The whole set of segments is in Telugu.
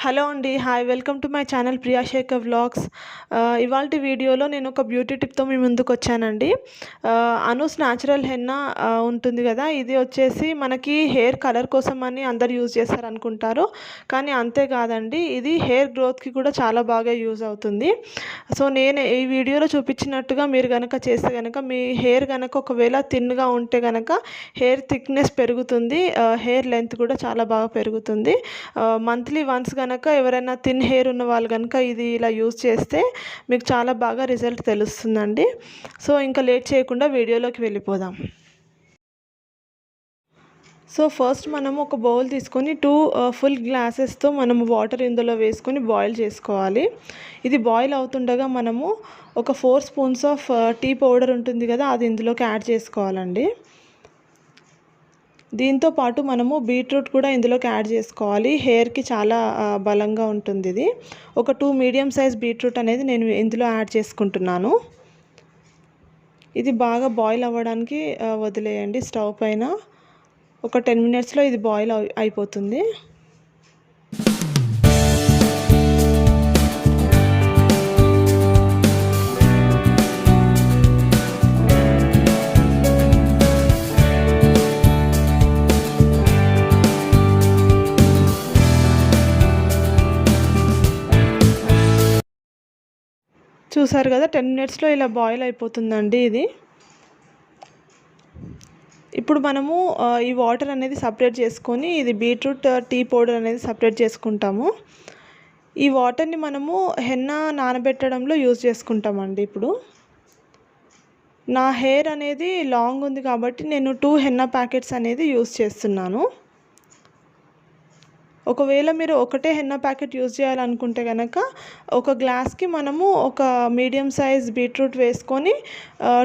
హలో అండి. Hi! Welcome to my channel Priya Shekhar vlogs. ఇవాల్టి వీడియోలో నేను ఒక బ్యూటీ టిప్‌తో మీ ముందుకొచ్చానండి. అనూస్ న్యాచురల్ హెన్నా ఉంటుంది గదా! ఇది వచ్చేసి మనకి హెయిర్ కలర్ కోసమని అందరూ యూజ్ చేస్తారనుకుంటారు. కానీ అంతే కాదండి. ఇది హెయిర్ గ్రోత్‌కి కూడా చాలా బాగా యూజ్ అవుతుంది. సో, నేను ఈ వీడియోలో చూపించినట్టుగా మీరు గనక చేస్తే గనక మీ హెయిర్ గనక ఒకవేళ థిన్‌గా ఉంటే గనక హెయిర్ థిక్‌నెస్ పెరుగుతుంది. హెయిర్ లెంత్ కూడా చాలా బాగా పెరుగుతుంది. మంత్లీ వన్స్ గనక ఎవరైనా థిన్ హెయిర్ ఉన్న వాళ్ళు గనక ఇది ఇలా యూజ్ చేస్తే మీకు చాలా బాగా రిజల్ట్ తెలుస్తుందండి. సో, ఇంకా లేట్ చేయకుండా వీడియోలోకి వెళ్ళిపోదాం. సో, ఫస్ట్ మనము ఒక బౌల్ తీసుకొని 2 ఫుల్ గ్లాసెస్‌తో మనము వాటర్ ఇందులో వేసుకొని బాయిల్ చేసుకోవాలి. ఇది బాయిల్ అవుతుండగా మనము ఒక 4 స్పూన్స్ ఆఫ్ టీ పౌడర్ ఉంటుంది కదా! అది ఇందులోకి యాడ్ చేసుకోవాలండి. దీంతో పాటు మనము బీట్రూట్ కూడా ఇందులోకి యాడ్ చేసుకోవాలి. హెయిర్‌కి చాలా బలంగా ఉంటుంది ఇది. ఒక 2 మీడియం సైజ్ బీట్రూట్ అనేది నేను ఇందులో యాడ్ చేసుకుంటున్నాను. ఇది బాగా బాయిల్ అవ్వడానికి వదిలేయండి స్టవ్ పైన. ఒక 10 మినిట్స్‌లో ఇది బాయిల్ అయిపోతుంది. చూసారు కదా 10 మినిట్స్‌లో ఇలా బాయిల్ అయిపోతుందండి ఇది. ఇప్పుడు మనము ఈ వాటర్ అనేది సపరేట్ చేసుకొని ఇది బీట్రూట్ టీ పౌడర్ అనేది సపరేట్ చేసుకుంటాము. ఈ వాటర్‌ని మనము హెన్నా నానబెట్టడంలో యూజ్ చేసుకుంటామండి ఇప్పుడు. నా హెయిర్ అనేది లాంగ్ ఉంది కాబట్టి నేను 2 హెన్నా ప్యాకెట్స్ అనేది యూజ్ చేస్తున్నాను. ఒకవేళ మీరు ఒకటే హెన్నా ప్యాకెట్ యూజ్ చేయాలనుకుంటే గనక ఒక గ్లాస్‌కి మనము ఒక మీడియం సైజ్ బీట్రూట్ వేసుకొని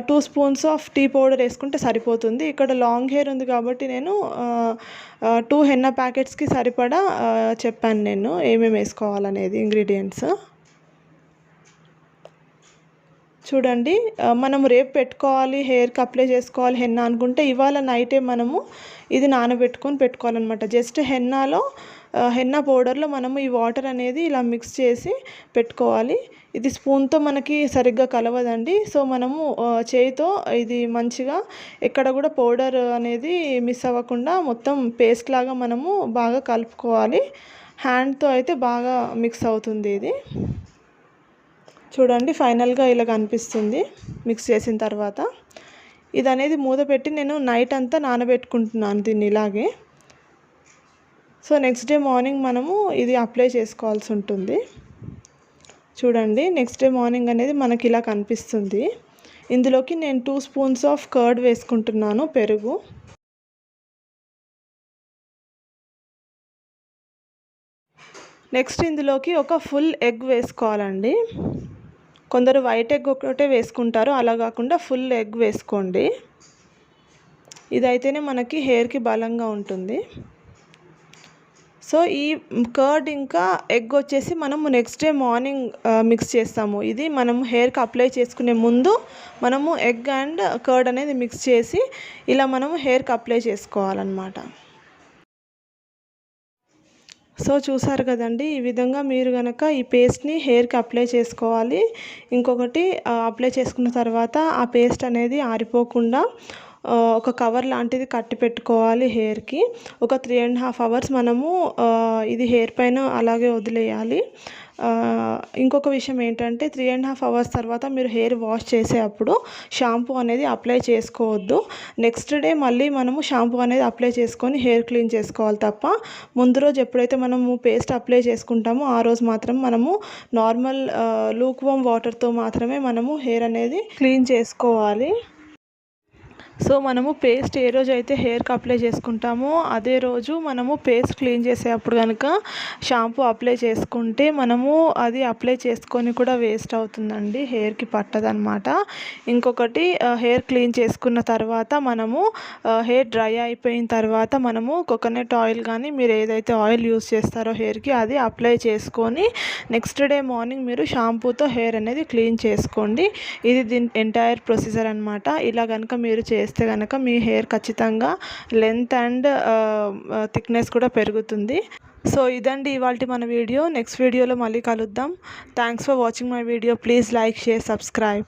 2 స్పూన్స్ ఆఫ్ టీ పౌడర్ వేసుకుంటే సరిపోతుంది. ఇక్కడ లాంగ్ హెయిర్ ఉంది కాబట్టి నేను 2 హెన్నా ప్యాకెట్స్‌కి సరిపడా చెప్పాను నేను ఏమేమి వేసుకోవాలనేది ఇంగ్రీడియంట్స్. చూడండి, మనము రేపు పెట్టుకోవాలి, హెయిర్‌కి అప్లై చేసుకోవాలి హెన్నా అనుకుంటే ఇవాళ నైటే మనము ఇది నానబెట్టుకొని పెట్టుకోవాలన్నమాట. జస్ట్ హెన్నా పౌడర్లో మనము ఈ వాటర్ అనేది ఇలా మిక్స్ చేసి పెట్టుకోవాలి. ఇది స్పూన్‌తో మనకి సరిగ్గా కలవదండి. సో, మనము చేయితో ఇది మంచిగా ఎక్కడ కూడా పౌడర్ అనేది మిస్ అవ్వకుండా మొత్తం పేస్ట్ లాగా మనము బాగా కలుపుకోవాలి. హ్యాండ్‌తో అయితే బాగా మిక్స్ అవుతుంది ఇది. చూడండి, ఫైనల్గా ఇలా కనిపిస్తుంది మిక్స్ చేసిన తర్వాత. ఇది అనేది మూత పెట్టి నేను నైట్ అంతా నానబెట్టుకుంటున్నాను దీన్ని ఇలాగే. సో, నెక్స్ట్ డే మార్నింగ్ మనము ఇది అప్లై చేసుకోవాల్సి ఉంటుంది. చూడండి, నెక్స్ట్ డే మార్నింగ్ అనేది మనకి ఇలా కనిపిస్తుంది. ఇందులోకి నేను 2 స్పూన్స్ ఆఫ్ కర్డ్ వేసుకుంటున్నాను, పెరుగు. నెక్స్ట్ ఇందులోకి ఒక ఫుల్ ఎగ్ వేసుకోవాలండి. కొందరు వైట్ ఎగ్ ఒకటే వేసుకుంటారు, అలా కాకుండా ఫుల్ ఎగ్ వేసుకోండి. ఇదైతేనే మనకి హెయిర్‌కి బలంగా ఉంటుంది. సో, ఈ కర్డ్ ఇంకా ఎగ్ వచ్చేసి మనము నెక్స్ట్ డే మార్నింగ్ మిక్స్ చేస్తాము. ఇది మనము హెయిర్‌కి అప్లై చేసుకునే ముందు మనము ఎగ్ అండ్ కర్డ్ అనేది మిక్స్ చేసి ఇలా మనము హెయిర్‌కి అప్లై చేసుకోవాలన్నమాట. సో, చూసారు కదండి, ఈ విధంగా మీరు గనక ఈ పేస్ట్‌ని హెయిర్‌కి అప్లై చేసుకోవాలి. ఇంకొకటి అప్లై చేసుకున్న తర్వాత ఆ పేస్ట్ అనేది ఆరిపోకుండా ఒక కవర్ లాంటిది కట్టి పెట్టుకోవాలి హెయిర్‌కి. ఒక 3½ అవర్స్ మనము ఇది హెయిర్ పైన అలాగే వదిలేయాలి. ఇంకొక విషయం ఏంటంటే 3½ అవర్స్ తర్వాత మీరు హెయిర్ వాష్ చేసేటప్పుడు షాంపూ అనేది అప్లై చేసుకోవద్దు. నెక్స్ట్ డే మళ్ళీ మనము షాంపూ అనేది అప్లై చేసుకొని హెయిర్ క్లీన్ చేసుకోవాలి తప్ప ముందు రోజు ఎప్పుడైతే మనము పేస్ట్ అప్లై చేసుకుంటామో ఆ రోజు మాత్రం మనము నార్మల్ లూక్ వార్మ్ వాటర్తో మాత్రమే మనము హెయిర్ అనేది క్లీన్ చేసుకోవాలి. సో, మనము పేస్ట్ ఏ రోజైతే హెయిర్‌కి అప్లై చేసుకుంటామో అదే రోజు మనము పేస్ట్ క్లీన్ చేసేటప్పుడు కనుక షాంపూ అప్లై చేసుకుంటే మనము అది అప్లై చేసుకొని కూడా వేస్ట్ అవుతుందండి, హెయిర్‌కి పట్టదనమాట. ఇంకొకటి హెయిర్ క్లీన్ చేసుకున్న తర్వాత మనము హెయిర్ డ్రై అయిపోయిన తర్వాత మనము కోకోనట్ ఆయిల్ కానీ మీరు ఏదైతే ఆయిల్ యూజ్ చేస్తారో హెయిర్‌కి అది అప్లై చేసుకొని నెక్స్ట్ డే మార్నింగ్ మీరు షాంపూతో హెయిర్ అనేది క్లీన్ చేసుకోండి. ఇది దీని ఎంటైర్ ప్రొసీజర్ అనమాట. ఇలా కనుక మీరు చేస్తే గనక మీ హెయిర్ ఖచ్చితంగా లెంత్ అండ్ థిక్నెస్ కూడా పెరుగుతుంది. సో ఇదండి ఇవాల్టి మన వీడియో. నెక్స్ట్ వీడియోలో మళ్ళీ కలుద్దాం. Thanks for watching my video. Please like, share, subscribe.